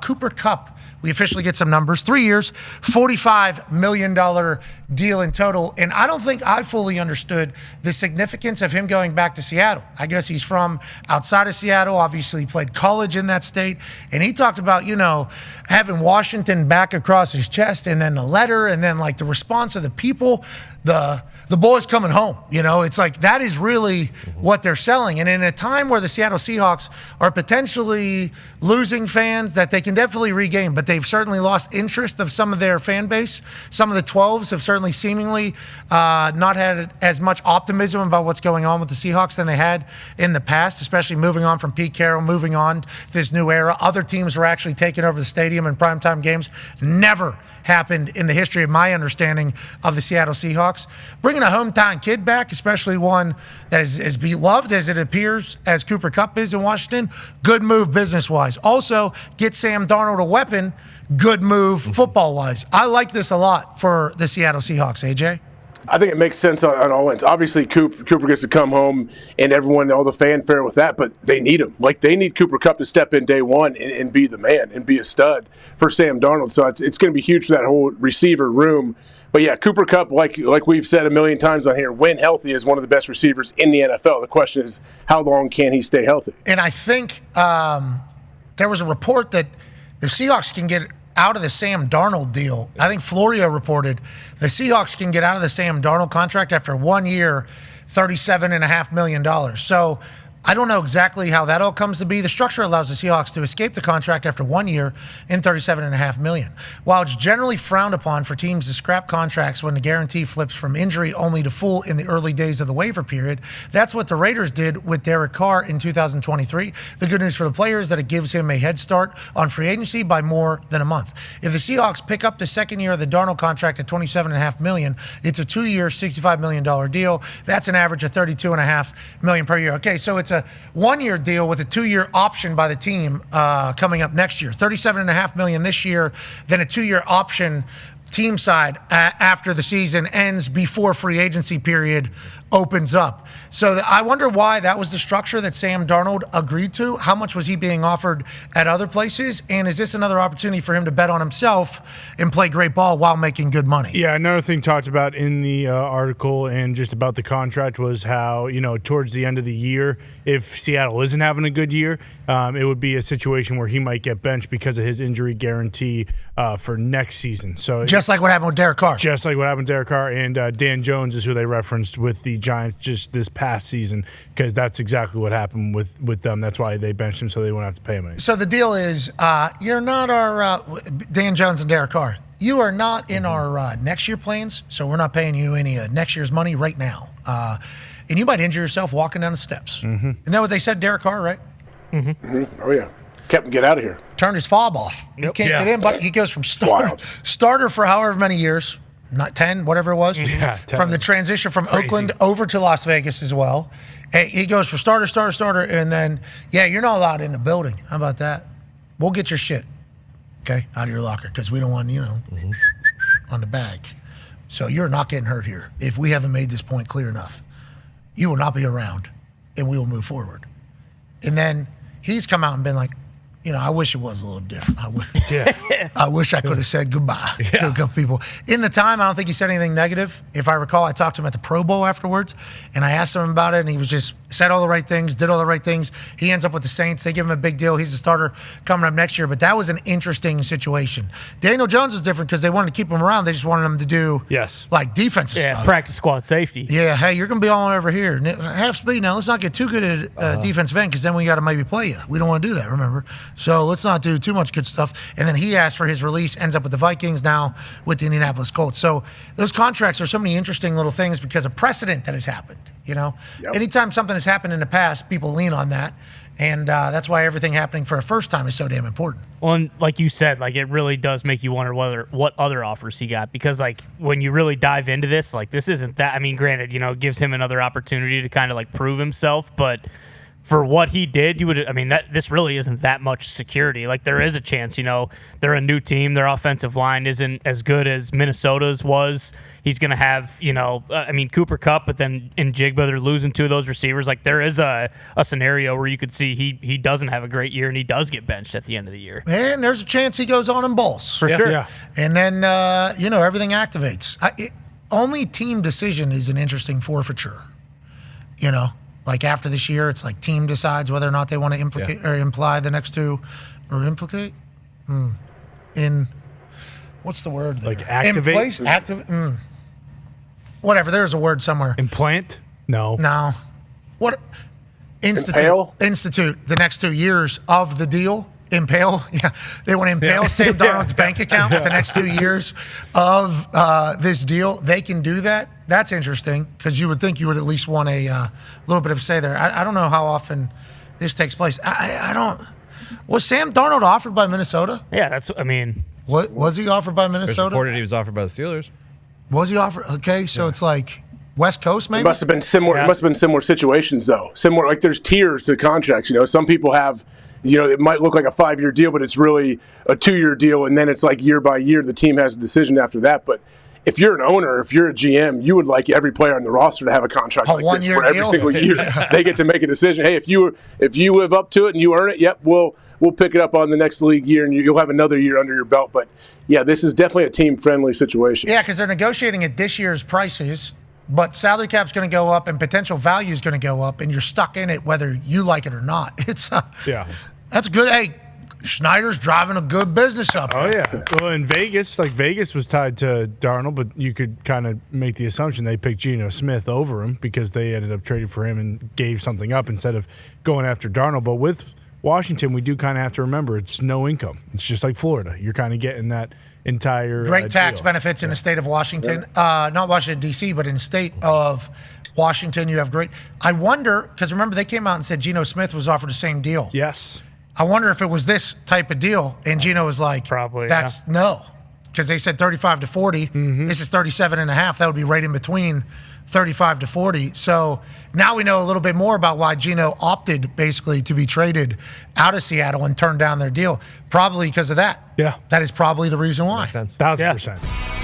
Cooper Kupp, we officially get some numbers. 3 years, $45 million deal in total. And I don't think I fully understood the significance of him going back to Seattle. I guess he's from outside of Seattle. Obviously, he played college in that state. And he talked about, having Washington back across his chest, and then the letter, and then like the response of the people, the boys coming home. It's like that is really what they're selling. And in a time where the Seattle Seahawks are potentially losing fans that they can definitely regain, but they've certainly lost interest of some of their fan base. Some of the 12s have certainly seemingly not had as much optimism about what's going on with the Seahawks than they had in the past, especially moving on from Pete Carroll, moving on to this new era. Other teams are actually taking over the stadium in primetime games. Never happened in the history of my understanding of the Seattle Seahawks. Bringing a hometown kid back, especially one that is as beloved as it appears as Cooper Kupp is in Washington, good move business-wise. Also, get Sam Darnold a weapon, good move football-wise. I like this a lot for the Seattle Seahawks, AJ. I think it makes sense on all ends. Obviously, Cooper gets to come home and everyone, all the fanfare with that, but they need him. Like, they need Cooper Kupp to step in day one and be the man and be a stud for Sam Darnold. So it's going to be huge for that whole receiver room. But, yeah, Cooper Kupp, like we've said a million times on here, when healthy, is one of the best receivers in the NFL. The question is, how long can he stay healthy? And I think there was a report that the Seahawks can get out of the Sam Darnold deal. I think Florio reported the Seahawks can get out of the Sam Darnold contract after 1 year, $37.5 million. So I don't know exactly how that all comes to be. The structure allows the Seahawks to escape the contract after 1 year and $37.5 million. While it's generally frowned upon for teams to scrap contracts when the guarantee flips from injury only to full in the early days of the waiver period, that's what the Raiders did with Derek Carr in 2023. The good news for the player is that it gives him a head start on free agency by more than a month. If the Seahawks pick up the second year of the Darnold contract at $27.5 million, it's a 2-year, $65 million deal. That's an average of $32.5 million per year. Okay, so it's a 1-year deal with a 2-year option by the team coming up next year. $37.5 million this year, then a 2-year option team side after the season ends before free agency period opens up. So I wonder why that was the structure that Sam Darnold agreed to. How much was he being offered at other places? And is this another opportunity for him to bet on himself and play great ball while making good money? Yeah, another thing talked about in the article and just about the contract was how, towards the end of the year, if Seattle isn't having a good year, it would be a situation where he might get benched because of his injury guarantee for next season. So just like what happened with Derek Carr. Just like what happened with Derek Carr. And Dan Jones is who they referenced with the Giants just this past season, because that's exactly what happened with them. That's why they benched him, so they won't have to pay him anything. So the deal is, you're not our Dan Jones and Derek Carr. You are not in our next year plans, so we're not paying you any next year's money right now. And you might injure yourself walking down the steps. Isn't that what they said, Derek Carr, right? Oh, yeah. Kept him get out of here. Turned his fob off. He can't get in, but he goes from starter for however many years, not 10, whatever it was, from the transition from Oakland over to Las Vegas as well. He goes for starter, and then, you're not allowed in the building. How about that? We'll get your shit, okay, out of your locker, because we don't want, on the bag. So you're not getting hurt here. If we haven't made this point clear enough, you will not be around, and we will move forward. And then he's come out and been like, I wish it was a little different. I wish I could have said goodbye to a couple people. In the time, I don't think he said anything negative. If I recall, I talked to him at the Pro Bowl afterwards, and I asked him about it, and he was just said all the right things, did all the right things. He ends up with the Saints. They give him a big deal. He's a starter coming up next year, but that was an interesting situation. Daniel Jones is different because they wanted to keep him around. They just wanted him to do like defensive stuff. Practice squad safety. Yeah, hey, you're going to be all over here. Half speed now. Let's not get too good at defensive end, because then we got to maybe play you. We don't want to do that, remember? So let's not do too much good stuff. And then he asked for his release, ends up with the Vikings, now with the Indianapolis Colts. So those contracts are so many interesting little things because of precedent that has happened. Anytime something has happened in the past, people lean on that. And that's why everything happening for a first time is so damn important. Well, and like you said, it really does make you wonder what other offers he got. Because, when you really dive into this, this isn't that. I mean, granted, it gives him another opportunity to kind of, prove himself. But for what he did, this really isn't that much security. Like, there is a chance, they're a new team. Their offensive line isn't as good as Minnesota's was. He's going to have, Cooper Kupp, but then in Jigba, they're losing 2 of those receivers. Like, there is a scenario where you could see he doesn't have a great year and he does get benched at the end of the year. And there's a chance he goes on and bowls. For sure. Yeah. And then, everything activates. Only team decision is an interesting forfeiture. Like after this year, it's like team decides whether or not they want to implicate or imply the next two, or implicate in what's the word? There? Like activate? Whatever. There's a word somewhere. Implant? No. No. What? Institute the next 2 years of the deal. Impale. Yeah. They want to impale Sam Darnold's bank account with the next 2 years of this deal. They can do that. That's interesting because you would think you would at least want a little bit of a say there. I don't know how often this takes place. I don't. Was Sam Darnold offered by Minnesota? Yeah, What was he offered by It was Minnesota? reported he was offered by the Steelers. Was he offered? Okay, so it's like West Coast, maybe. It must have been similar. Yeah. It must have been similar situations, though. Similar, like there's tiers to contracts. Some people have. It might look like a 5-year deal, but it's really a 2-year deal, and then it's like year by year. The team has a decision after that. But if you're an owner, if you're a GM, you would like every player on the roster to have a contract like this, where every single year they get to make a decision. Hey, if you live up to it and you earn it, yep, we'll pick it up on the next league year, and you'll have another year under your belt. But yeah, this is definitely a team-friendly situation. Yeah, because they're negotiating at this year's prices, but salary cap's going to go up and potential value is going to go up, and you're stuck in it whether you like it or not. It's that's good. Hey, Schneider's driving a good business up. Oh, yeah. Well, in Vegas, Vegas was tied to Darnold, but you could kind of make the assumption they picked Geno Smith over him because they ended up trading for him and gave something up instead of going after Darnold. But with Washington, we do kind of have to remember it's no income. It's just like Florida. You're kind of getting that entire great tax deal. benefits in the state of Washington. Not Washington, D.C., but in the state of Washington, you have great. I wonder, because remember they came out and said Geno Smith was offered the same deal. Yes. I wonder if it was this type of deal, and Geno was like, Probably, that's no. Because they said 35 to 40. This is 37 and a half. That would be right in between 35 to 40. So now we know a little bit more about why Geno opted basically to be traded out of Seattle and turned down their deal. Probably because of that. Yeah. That is probably the reason why. Makes sense. 1,000%.